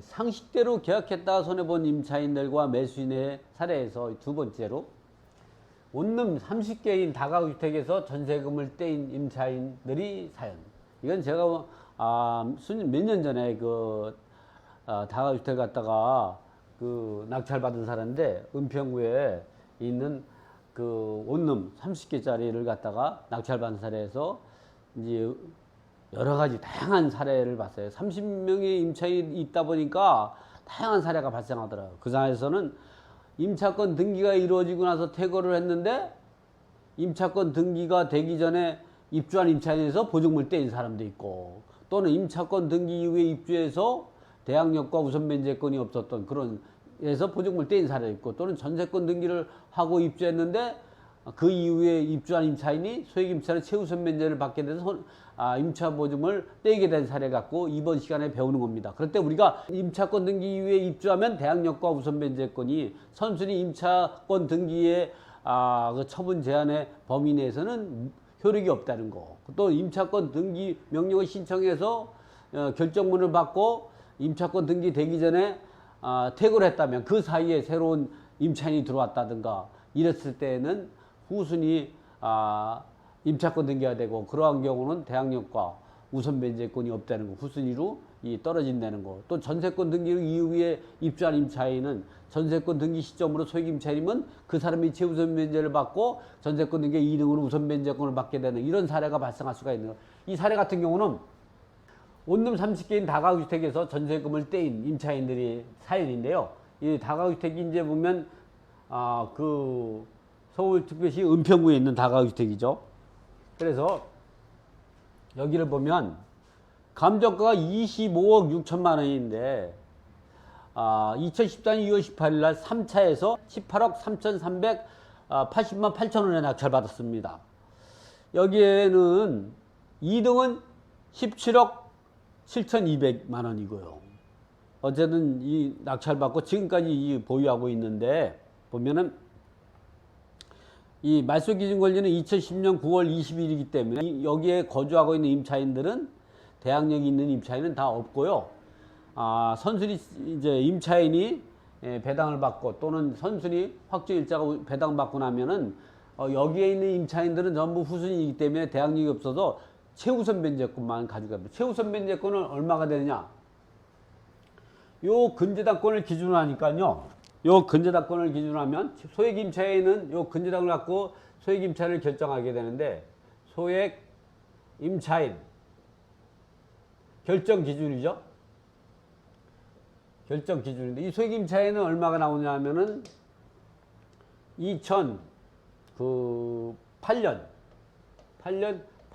상식대로 계약했다가 손해본 임차인들과 매수인의 사례에서 두 번째로 원룸 30개인 다가구주택에서 전세금을 떼인 임차인들이 사연. 이건 제가 몇 년 전에 다가구주택 갔다가 낙찰받은 사례인데, 은평구에 있는 원룸 30개짜리를 갖다가 낙찰받은 사례에서 이제 여러 가지 다양한 사례를 봤어요. 30명의 임차인이 있다 보니까 다양한 사례가 발생하더라고요. 그 사례에서는 임차권 등기가 이루어지고 나서 퇴거를 했는데, 임차권 등기가 되기 전에 입주한 임차인에서 보증금을 떼인 사람도 있고, 또는 임차권 등기 이후에 입주해서 대항력과 우선변제권이 없었던 그런 에서 보증금을 떼인 사례도 있고, 또는 전세권 등기를 하고 입주했는데 그 이후에 입주한 임차인이 소액 임차는 최우선 면제를 받게 돼서 임차 보증을 떼게 된 사례 갖고 이번 시간에 배우는 겁니다. 그럴 때 우리가 임차권 등기 이후에 입주하면 대항력과 우선 면제권이 선순위 임차권 등기의 그 처분 제한의 범위 내에서는 효력이 없다는 거. 또 임차권 등기 명령을 신청해서 결정문을 받고 임차권 등기 되기 전에 퇴거를 했다면 그 사이에 새로운 임차인이 들어왔다든가 이랬을 때는 후순위 임차권 등기가 되고, 그러한 경우는 대항력과 우선 변제권이 없다는 거, 후순위로 떨어진다는 거. 또 전세권 등기 이후에 입주한 임차인은 전세권 등기 시점으로 소액 임차인이면 그 사람이 최우선 변제를 받고 전세권 등기 2등으로 우선 변제권을 받게 되는 이런 사례가 발생할 수가 있는 거예요. 이 사례 같은 경우는 원룸 30개인 다가구주택에서 전세금을 떼인 임차인들이 사연인데요. 이 다가구주택이 이제 보면 서울특별시 은평구에 있는 다가구주택이죠. 그래서 여기를 보면 감정가가 25억 6천만 원인데 2014년 2월 18일 날 3차에서 18억 3,380만 8천 원에 낙찰받았습니다. 여기에는 2등은 17억 7,200만 원이고요. 어쨌든 이 낙찰받고 지금까지 보유하고 있는데, 보면은 이 말소 기준 권리는 2010년 9월 20일이기 때문에 여기에 거주하고 있는 임차인들은 대항력이 있는 임차인은 다 없고요. 선순위 이제 임차인이 배당을 받고 또는 선순위 확정일자가 배당받고 나면은 여기에 있는 임차인들은 전부 후순위이기 때문에 대항력이 없어서 최우선 변제권만 가져갑니다. 최우선 변제권은 얼마가 되느냐? 요 근저당권을 기준으로 하니까요. 요 근저당권을 기준으로 하면 소액 임차인은 요 근저당을 갖고 소액 임차를 결정하게 되는데, 소액 임차인 결정 기준이죠. 결정 기준인데, 이 소액 임차인은 얼마가 나오냐 하면은 2008년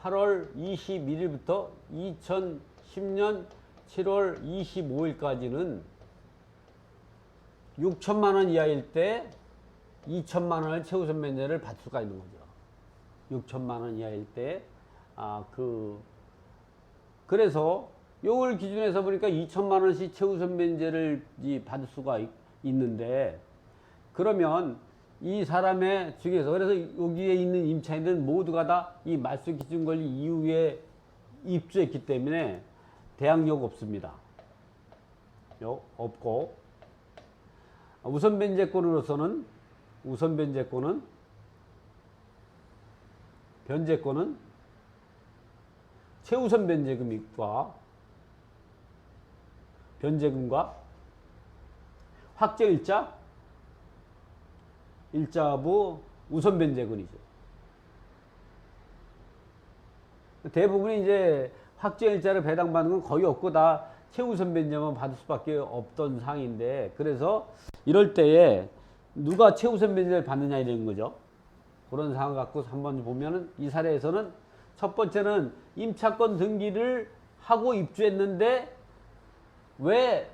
8월 21일부터 2010년 7월 25일까지는 6천만 원 이하일 때 2천만 원을 최우선 면제를 받을 수가 있는 거죠. 6천만 원 이하일 때 그래서 요걸 기준해서 보니까 2천만 원씩 최우선 면제를 받을 수가 있는데, 그러면 이 사람의 중에서, 그래서 여기에 있는 임차인들은 모두가 다 이 말소 기준 권리 이후에 입주했기 때문에 대항력 없습니다. 없고, 우선 변제권으로서는 변제권은 최우선 변제금과 일자부 우선 변제권이죠. 대부분이 이제 확정일자를 배당받는 건 거의 없고 다 최우선 변제만 받을 수밖에 없던 상황인데, 그래서 이럴 때에 누가 최우선 변제를 받느냐 이런 거죠. 그런 상황 갖고 한번 보면은 이 사례에서는 첫 번째는 임차권 등기를 하고 입주했는데 왜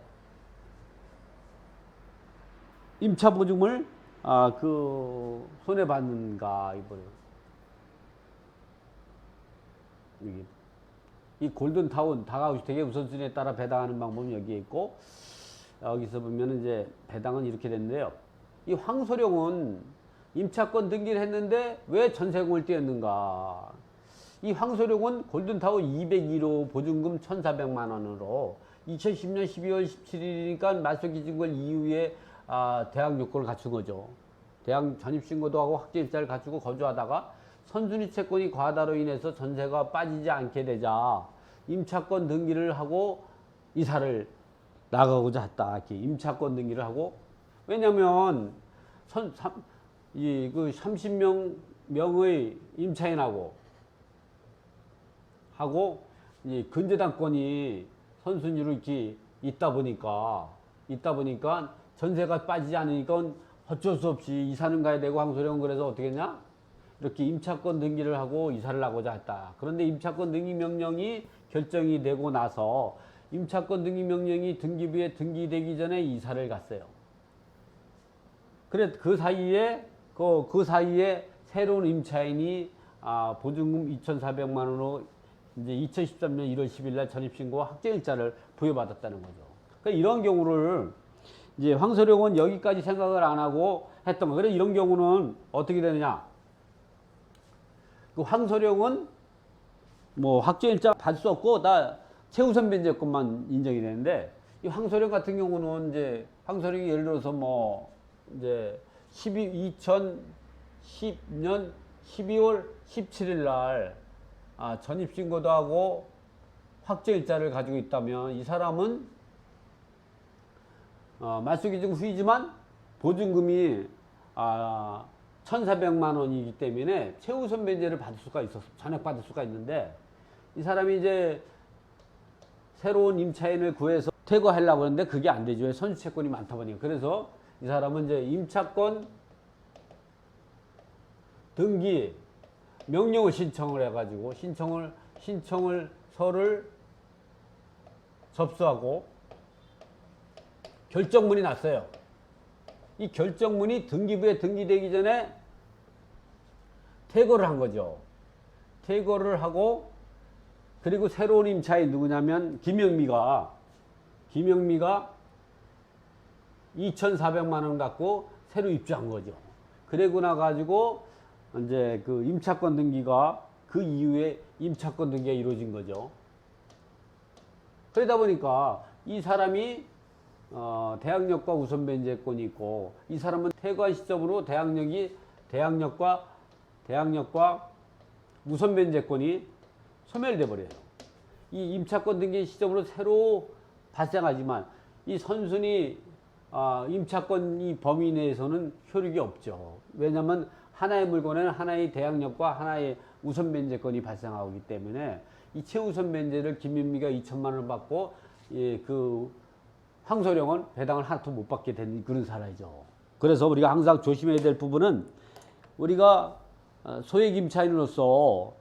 임차 보증을 손해받는가, 이번에 이 골든타운 다가구주택의 우선순위에 따라 배당하는 방법은 여기에 있고, 여기서 보면 이제 배당은 이렇게 됐는데요. 이 황소룡은 임차권 등기를 했는데 왜 전세금을 떼었는가? 이 황소룡은 골든타운 202호 보증금 1,400만 원으로 2010년 12월 17일이니까 말소기준권 이후에 대학 요건을 갖춘 거죠. 대학 전입신고도 하고 확정일자를 갖추고 거주하다가 선순위 채권이 과다로 인해서 전세가 빠지지 않게 되자 임차권 등기를 하고 이사를 나가고자 했다. 이렇게 임차권 등기를 하고, 왜냐면 그 30명의 임차인하고 이 근저당권이 선순위로 이렇게 있다 보니까 전세가 빠지지 않으니까 어쩔 수 없이 이사는 가야 되고, 황소령은 그래서 어떻게 했냐? 이렇게 임차권 등기를 하고 이사를 하고자 했다. 그런데 임차권 등기 명령이 결정이 되고 나서 임차권 등기 명령이 등기부에 등기되기 전에 이사를 갔어요. 그래 그 사이에 새로운 임차인이 보증금 2,400만 원으로 이제 2013년 1월 10일 날 전입신고와 확정일자를 부여받았다는 거죠. 그러니까 이런 경우를 이제 황소령은 여기까지 생각을 안 하고 했던 거. 그래 이런 경우는 어떻게 되느냐? 그 황소령은 뭐 확정일자 받을 수 없고 다 최우선 변제권만 인정이 되는데, 이 황소령 같은 경우는 이제 황소령이 예를 들어서 뭐 이제 2010년 12월 17일 날 전입신고도 하고 확정일자를 가지고 있다면 이 사람은 말소기준 후이지만 보증금이 1,400만 원이기 때문에 최우선 변제를 받을 수가 있었어. 전액받을 수가 있는데, 이 사람이 이제 새로운 임차인을 구해서 퇴거하려고 하는데 그게 안 되죠. 선수채권이 많다 보니까. 그래서 이 사람은 이제 임차권 등기 명령을 신청을 해가지고 신청서를 접수하고 결정문이 났어요. 이 결정문이 등기부에 등기되기 전에 퇴거를 한 거죠. 퇴거를 하고, 그리고 새로운 임차인 누구냐면 김영미가 2,400만 원 갖고 새로 입주한 거죠. 그러고 나가지고 이제 그 임차권 등기가 그 이후에 임차권 등기가 이루어진 거죠. 그러다 보니까 이 사람이 대항력과 우선 변제권이 있고, 이 사람은 퇴거한 시점으로 대항력과 우선 변제권이 소멸돼 버려요. 이 임차권 등기 시점으로 새로 발생하지만 이 선순위 임차권 이 범위 내에서는 효력이 없죠. 왜냐하면 하나의 물건에는 하나의 대항력과 하나의 우선 변제권이 발생하기 때문에 이 최우선 변제를 김윤미가 2천만 원을 받고 그 황소령은 배당을 하나도 못 받게 된 그런 사례죠. 그래서 우리가 항상 조심해야 될 부분은, 우리가 소액 임차인으로서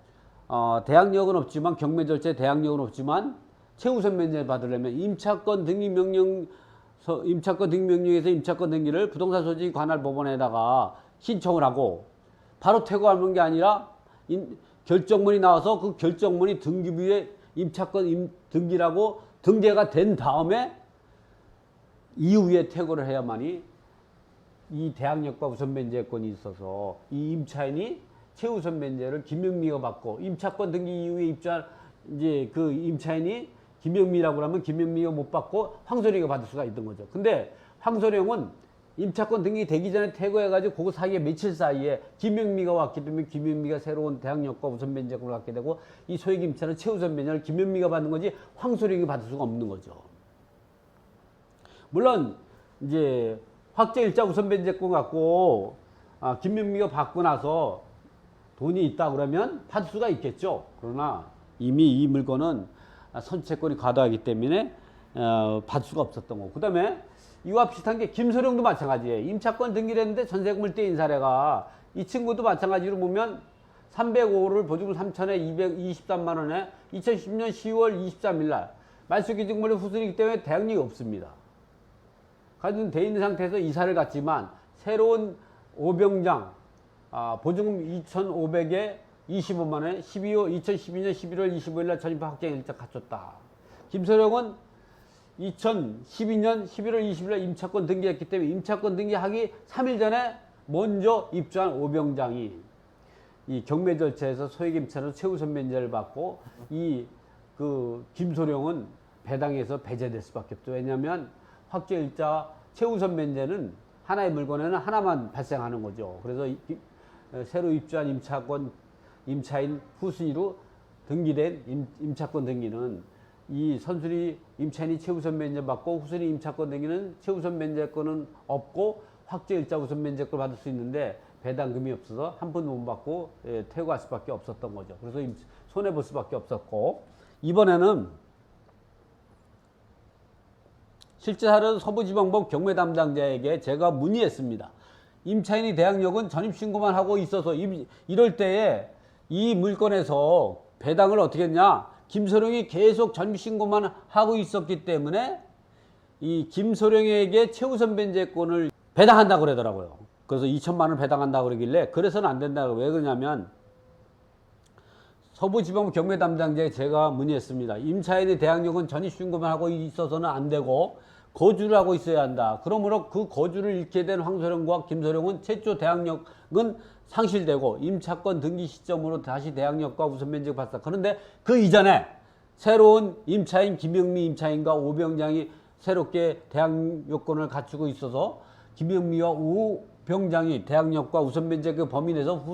대항력은 없지만 경매절차에 대항력은 없지만 최우선 변제를 받으려면 임차권 등기 명령에서 임차권 등기를 부동산 소지 관할 법원에다가 신청을 하고 바로 퇴거하는 게 아니라 결정문이 나와서 그 결정문이 등기부에 임차권 등기라고 등재가 된 다음에 이후에 퇴거를 해야만이 이 대항력과 우선 변제권이 있어서 이 임차인이 최우선 변제를 김영미가 받고, 임차권 등기 이후에 입주한 이제 그 임차인이 김영미라고 하면 김영미가 못 받고 황소령이가 받을 수가 있던 거죠. 근데 황소령은 임차권 등기 되기 전에 퇴거해가지고 그 사이에 며칠 사이에 김영미가 왔기 때문에 김영미가 새로운 대항력과 우선 변제권을 갖게 되고, 이 소액 임차는 최우선 변제를 김영미가 받는 거지 황소령이 받을 수가 없는 거죠. 물론 이제 확정일자 우선 변제권 갖고 김명미가 받고 나서 돈이 있다 그러면 받을 수가 있겠죠. 그러나 이미 이 물건은 선채권이 과다하기 때문에 받을 수가 없었던 거고, 그 다음에 이와 비슷한 게 김소령도 마찬가지예요. 임차권 등기를 했는데 전세금을 떼인 사례가, 이 친구도 마찬가지로 보면 305호를 보증금 3천에 223만 원에 2010년 10월 23일 날 말소기준권의 후순위이기 때문에 대항력이 없습니다. 가지고 돼 있는 상태에서 이사를 갔지만 새로운 오병장 보증금 2,500에 25만 원에 2012년 11월 25일 날 전입 확정일자 갖췄다. 김소령은 2012년 11월 20일 날 임차권 등기했기 때문에 임차권 등기하기 3일 전에 먼저 입주한 오병장이 이 경매 절차에서 소액 임차로 최우선 변제를 받고, 이 그 김소령은 배당에서 배제될 수밖에 없죠. 왜냐하면 확정일자 최우선 면제는 하나의 물건에는 하나만 발생하는 거죠. 그래서 새로 입주한 임차인 후순위로 등기된 임차권 등기는 이 선순위 임차인이 최우선 면제 받고 후순위 임차권 등기는 최우선 면제권은 없고 확정일자 우선 면제권을 받을 수 있는데 배당금이 없어서 한 푼도 못 받고 퇴거할 수밖에 없었던 거죠. 그래서 손해볼 수밖에 없었고, 이번에는 실제 사례는 서부지방법 경매 담당자에게 제가 문의했습니다. 임차인이 대항력은 전입신고만 하고 있어서 이럴 때에 이 물건에서 배당을 어떻게 했냐, 김소령이 계속 전입신고만 하고 있었기 때문에 이 김소령에게 최우선 변제권을 배당한다고 그러더라고요. 그래서 2천만 원을 배당한다고 그러길래 그래서는 안 된다고. 왜 그러냐면 서부지방법 경매 담당자에 제가 문의했습니다. 임차인의 대항력은 전입신고만 하고 있어서는 안 되고 거주를 하고 있어야 한다. 그러므로 그 거주를 잃게 된 황소령과 김소령은 최초 대항력은 상실되고 임차권 등기 시점으로 다시 대항력과 우선 면제가 발생. 그런데 그 이전에 새로운 임차인 김영미 임차인과 오병장이 새롭게 대항력권을 갖추고 있어서 김영미와 오병장이 대항력과 우선 면제 그 범위 내에서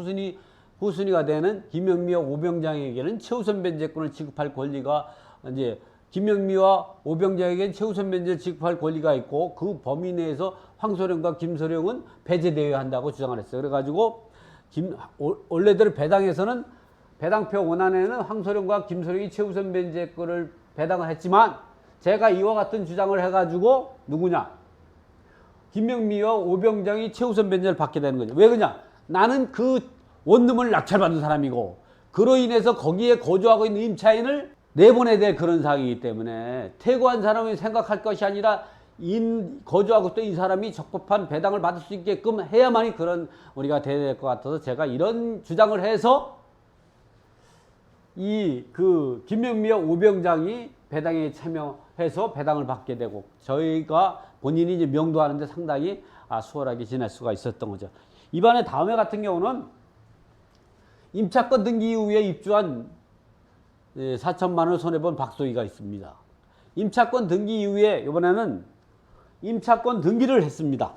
후순위가 되는 김영미와 오병장에게는 최우선 면제권을 지급할 권리가 이제 김영미와 오병장에게는 최우선 면제를 지급할 권리가 있고 그 범위 내에서 황소령과 김소령은 배제되어야 한다고 주장을 했어요. 그래가지고 원래대로 배당에서는 배당표 원안에는 황소령과 김소령이 최우선 면제권을 배당을 했지만 제가 이와 같은 주장을 해가지고 누구냐? 김영미와 오병장이 최우선 면제를 받게 되는 거죠. 왜 그러냐? 나는 그 원룸을 낙찰받은 사람이고 그로 인해서 거기에 거주하고 있는 임차인을 내보내야 될 그런 상황이기 때문에 퇴거한 사람이 생각할 것이 아니라 거주하고 있던 이 사람이 적법한 배당을 받을 수 있게끔 해야만이 그런 우리가 돼야 될 것 같아서 제가 이런 주장을 해서 김영미와 오병장이 배당에 참여해서 배당을 받게 되고 저희가 본인이 이제 명도하는데 상당히 수월하게 지낼 수가 있었던 거죠. 이번에 다음에 같은 경우는 임차권 등기 이후에 입주한 4천만 원을 손해본 박소희가 있습니다. 임차권 등기 이후에 이번에는 임차권 등기를 했습니다.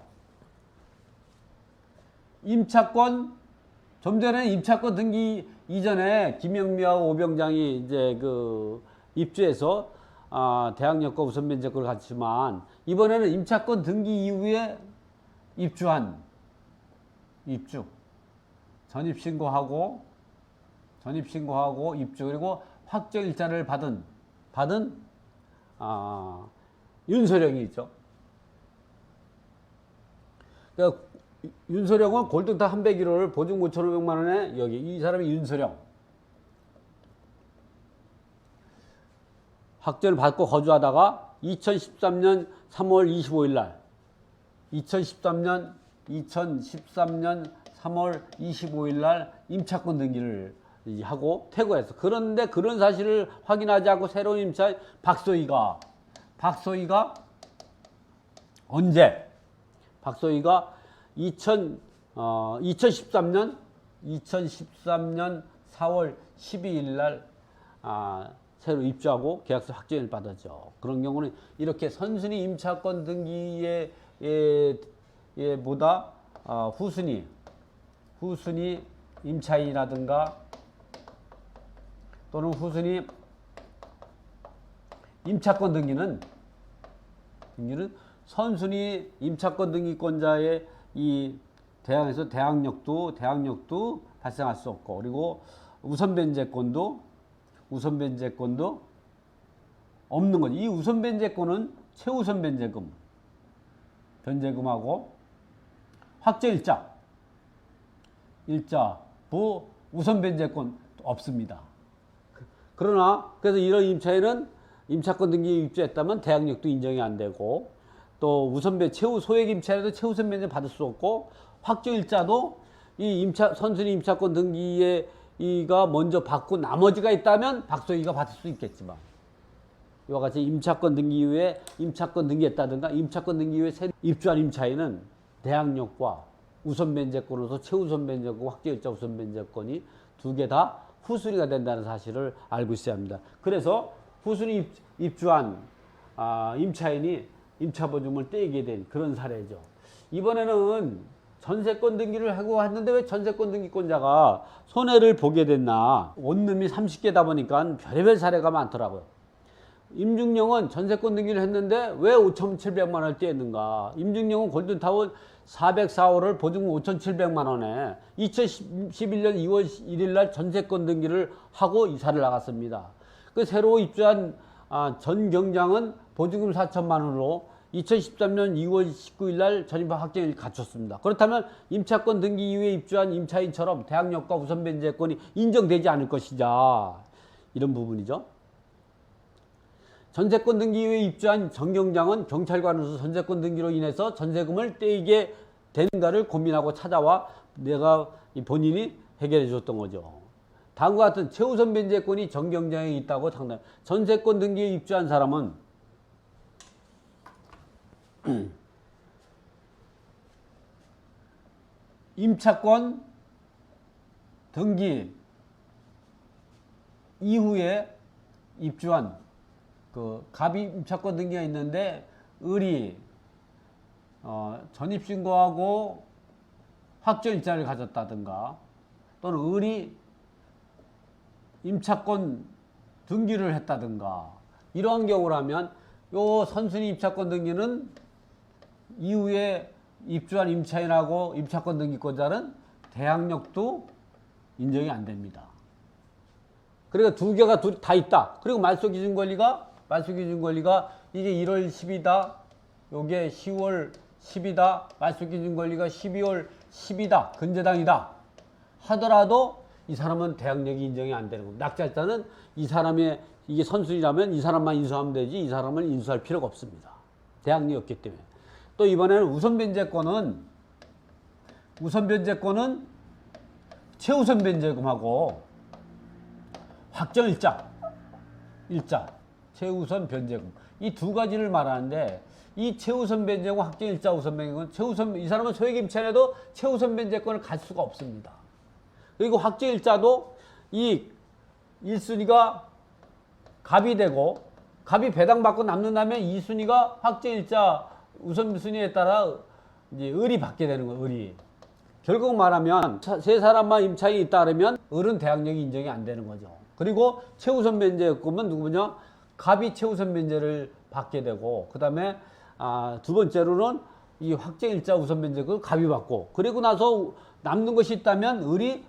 좀 전에 임차권 등기 이전에 김영미와 오병장이 이제 입주해서 대항력과 우선 면제권을 갖지만 이번에는 임차권 등기 이후에 전입신고하고 입주 그리고 확정일자를 받은 윤소령이 있죠. 그러니까 윤소령은 골든타 301호를 보증 5,500만 원에 여기 이 사람이 윤소령 확정을 받고 거주하다가 2013년 3월 25일 날 2013년 3월 25일 날 임차권 등기를 하고 퇴거했어. 그런데 그런 사실을 확인하지 않고 새로운 임차인 박소희가 언제? 박소희가 2013년 4월 12일 날 새로 입주하고 계약서 확정을 받았죠. 그런 경우는 이렇게 선순위 임차권 등기에 보다 후순위 임차인이라든가 또는 후순위 임차권 등기는 선순위 임차권 등기권자의 이 대항에서 대항력도 발생할 수 없고 그리고 우선 변제권도 없는 거죠. 이 우선 변제권은 최우선 변제금하고 확정일자 우선 변제권 없습니다. 그러나 그래서 이런 임차인은 임차권 등기에 입주했다면 대항력도 인정이 안 되고 또 소액 임차인도 최우선 변제 받을 수 없고 확정일자도 이 선순위 임차권 등기에 이가 먼저 받고 나머지가 있다면 박소희가 받을 수 있겠지만 이와 같이 임차권 등기 이후에 임차권 등기했다든가 임차권 등기 이후에 새 입주한 임차인은 대항력과 우선 변제권으로서 최우선 변제권, 확정일자 우선 변제권이 두 개 다 후순위가 된다는 사실을 알고 있어야 합니다. 그래서 후순위 입주한 임차인이 임차보증금을 떼게 된 그런 사례죠. 이번에는 전세권 등기를 하고 왔는데 왜 전세권 등기권자가 손해를 보게 됐나. 원룸이 30개다 보니까 별의별 사례가 많더라고요. 임중령은 전세권 등기를 했는데 왜 5,700만 원을 떼었는가. 임중령은 골든타운 404호를 보증금 5,700만 원에 2011년 2월 1일 날 전세권 등기를 하고 이사를 나갔습니다. 그 새로 입주한 전 경장은 보증금 4천만 원으로 2013년 2월 19일 날 전입학 확정을 갖췄습니다. 그렇다면 임차권 등기 이후에 입주한 임차인처럼 대항력과 우선 변제권이 인정되지 않을 것이자 이런 부분이죠. 전세권 등기 이후에 입주한 전 경장은 경찰관으로서 전세권 등기로 인해서 전세금을 떼이게 되는가를 고민하고 찾아와 내가 본인이 해결해 줬던 거죠. 다음과 같은 최우선 변제권이 전 경장에 있다고 상당. 전세권 등기에 입주한 사람은 임차권 등기 이후에 입주한 갑이 임차권 등기가 있는데 을이 전입신고하고 확정일자를 가졌다든가 또는 을이 임차권 등기를 했다든가 이러한 경우라면 요 선순위 임차권 등기는 이후에 입주한 임차인하고 임차권 등기권자는 대항력도 인정이 안 됩니다. 그러니까 두 개가 다 있다. 그리고 말소기준권리가 이게 1월 10이다. 요게 10월 10이다. 말소기준권리가 12월 10이다. 근저당이다. 하더라도 이 사람은 대항력이 인정이 안 되는 겁니다. 낙찰자는 이 사람의 이게 선순위라면 이 사람만 인수하면 되지 이 사람을 인수할 필요가 없습니다. 대항력이 없기 때문에. 또 이번에는 우선변제권은 최우선 변제금하고 확정일자, 최우선 변제금 이 두 가지를 말하는데 이 최우선 변제금, 확정일자, 우선 변제금 이 사람은 소액임차라도 최우선 변제권을 갈 수가 없습니다. 그리고 확정일자도 이 1순위가 갑이 되고 갑이 배당받고 남는다면 2순위가 확정일자 우선순위에 따라 이제 을이 받게 되는 거예요. 을이. 결국 말하면 세 사람만 임차인이 있다 그러면 을은 대항력이 인정이 안 되는 거죠. 그리고 최우선 변제금은 누구냐? 갑이 최우선 변제를 받게 되고 그 다음에 두 번째로는 이 확정일자 우선 변제금을 갑이 받고 그리고 나서 남는 것이 있다면 을이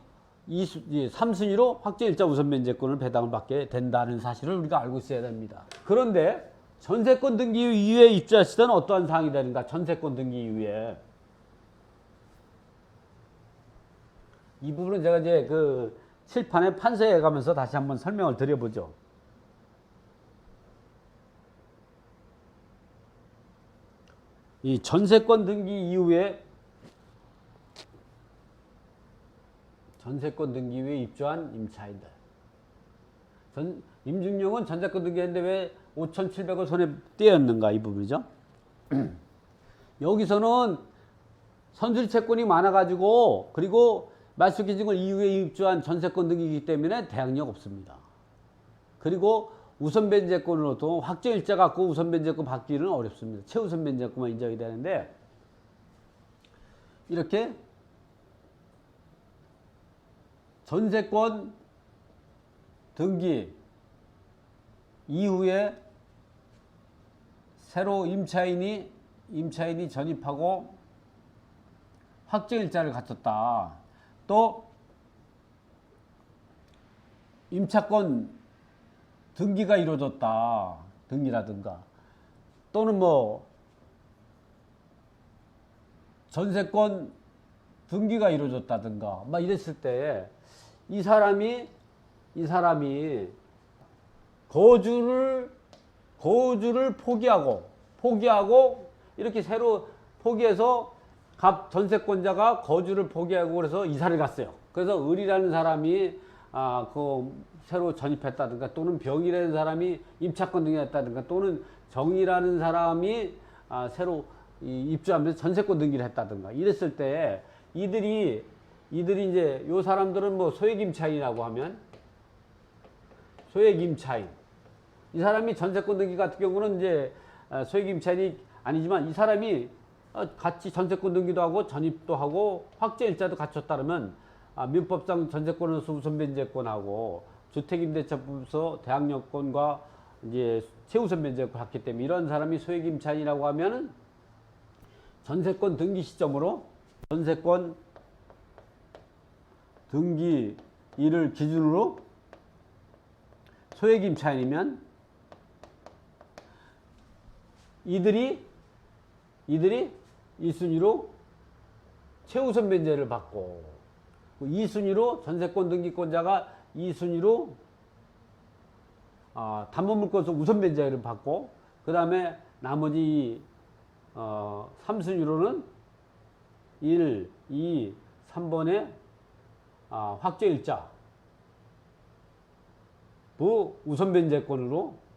3순위로 확정일자 우선 변제권을 배당을 받게 된다는 사실을 우리가 알고 있어야 됩니다. 그런데 전세권 등기 이후에 입주하시던 어떠한 사항이 되는가? 전세권 등기 이후에 이 부분은 제가 이제 그 칠판에 판서해 가면서 다시 한번 설명을 드려보죠. 이 전세권 등기 이후에 입주한 임차인들. 임중령은 전세권 등기했는데 왜 5,700원 손에 떼었는가 이 부분이죠. 여기서는 선수리 채권이 많아가지고 그리고 말소기준권 이후에 입주한 전세권 등기이기 때문에 대항력 없습니다. 그리고 우선변제권으로도 확정일자 갖고 우선변제권 받기는 어렵습니다. 최우선변제권만 인정이 되는데 이렇게 전세권 등기 이후에 새로 임차인이 전입하고 확정일자를 갖췄다. 또 임차권 등기가 이루어졌다. 등기라든가 또는 뭐 전세권 등기가 이루어졌다든가 막 이랬을 때 이 사람이 거주를 포기하고 이렇게 새로 포기해서 갑 전세권자가 거주를 포기하고 그래서 이사를 갔어요. 그래서 을이라는 사람이 새로 전입했다든가 또는 병이라는 사람이 임차권 등기했다든가 또는 정이라는 사람이 새로 입주하면서 전세권 등기를 했다든가 이랬을 때 이들이 이제 요 사람들은 뭐 소액임차인이라고 하면 소액임차인 이 사람이 전세권 등기 같은 경우는 이제 소액 임차인이 아니지만 이 사람이 같이 전세권 등기도 하고 전입도 하고 확정일자도 갖췄다면 민법상 전세권으로서 우선 변제권하고 주택임대차법에서 대항력권과 이제 최우선 변제권을 갖기 때문에 이런 사람이 소액 임차인이라고 하면은 전세권 등기 시점으로 전세권 등기일을 기준으로 소액 임차인이면 이들이 1순위로 최우선 변제를 받고 2순위로 전세권 등기권자가 2순위로 담보물권서 우선 변제를 받고 그 다음에 나머지 3순위로는 1, 2, 3번의 확정일자 우선 변제권으로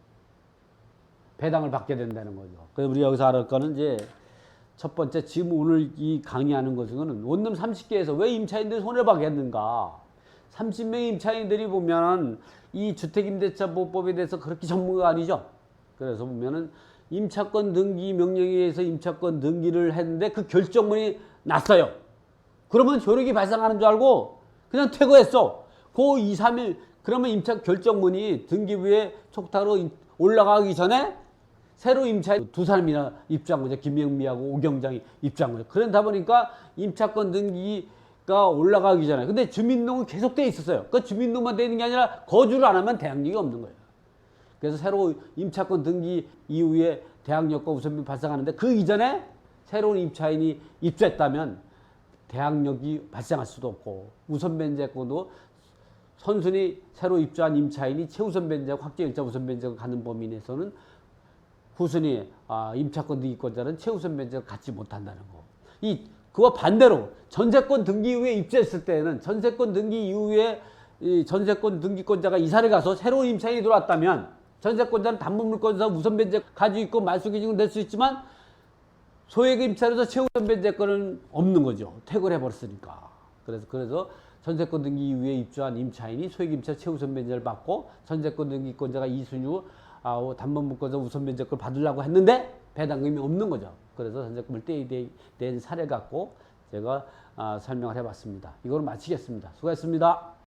배당을 받게 된다는 거죠. 그래서 우리 여기서 알을 거는 이제 첫 번째 지금 오늘 이 강의하는 것은 원룸 30개에서 왜 임차인들이 손해봐겠는가. 30명의 임차인들이 보면은 이 주택임대차보호법에 대해서 그렇게 전문가가 아니죠. 그래서 보면은 임차권 등기 명령에 의해서 임차권 등기를 했는데 그 결정문이 났어요. 그러면 효력이 발생하는 줄 알고 그냥 퇴거했어. 그 2, 3일 그러면 임차 결정문이 등기부에 촉탁으로 올라가기 전에 새로 임차인 두 사람이나 입주한 거죠. 김영미하고 오경장이 입주한 거죠. 그러다 보니까 임차권 등기가 올라가기 전에 근데 주민등록은 계속 돼 있었어요. 그 주민등록만 돼 있는 게 아니라 거주를 안 하면 대항력이 없는 거예요. 그래서 새로 임차권 등기 이후에 대항력과 우선비 발생하는데 그 이전에 새로운 임차인이 입주했다면 대항력이 발생할 수도 없고 우선 변제권도 선순위 새로 입주한 임차인이 최우선 변제 확정일자 우선 변제가 가는 범위 내에서는 후순위 임차권 등기권자는 최우선 변제를 갖지 못한다는 거. 그와 반대로 전세권 등기 이후에 입주했을 때는 전세권 등기 이후에 이 전세권 등기권자가 이사를 가서 새로운 임차인이 들어왔다면 전세권자는 담보물권서 우선 변제 가지고 있고 말소기준은 될 수 있지만 소액 임차로서 최우선 변제권은 없는 거죠. 퇴거를 해버렸으니까. 그래서 전세권 등기 이후에 입주한 임차인이 소액 임차 최우선 변제를 받고 전세권 등기권자가 2순위로 담보물권서 우선 변제권을 받으려고 했는데 배당금이 없는 거죠. 그래서 전세금을 떼인 사례 갖고 제가 설명을 해봤습니다. 이거로 마치겠습니다. 수고했습니다.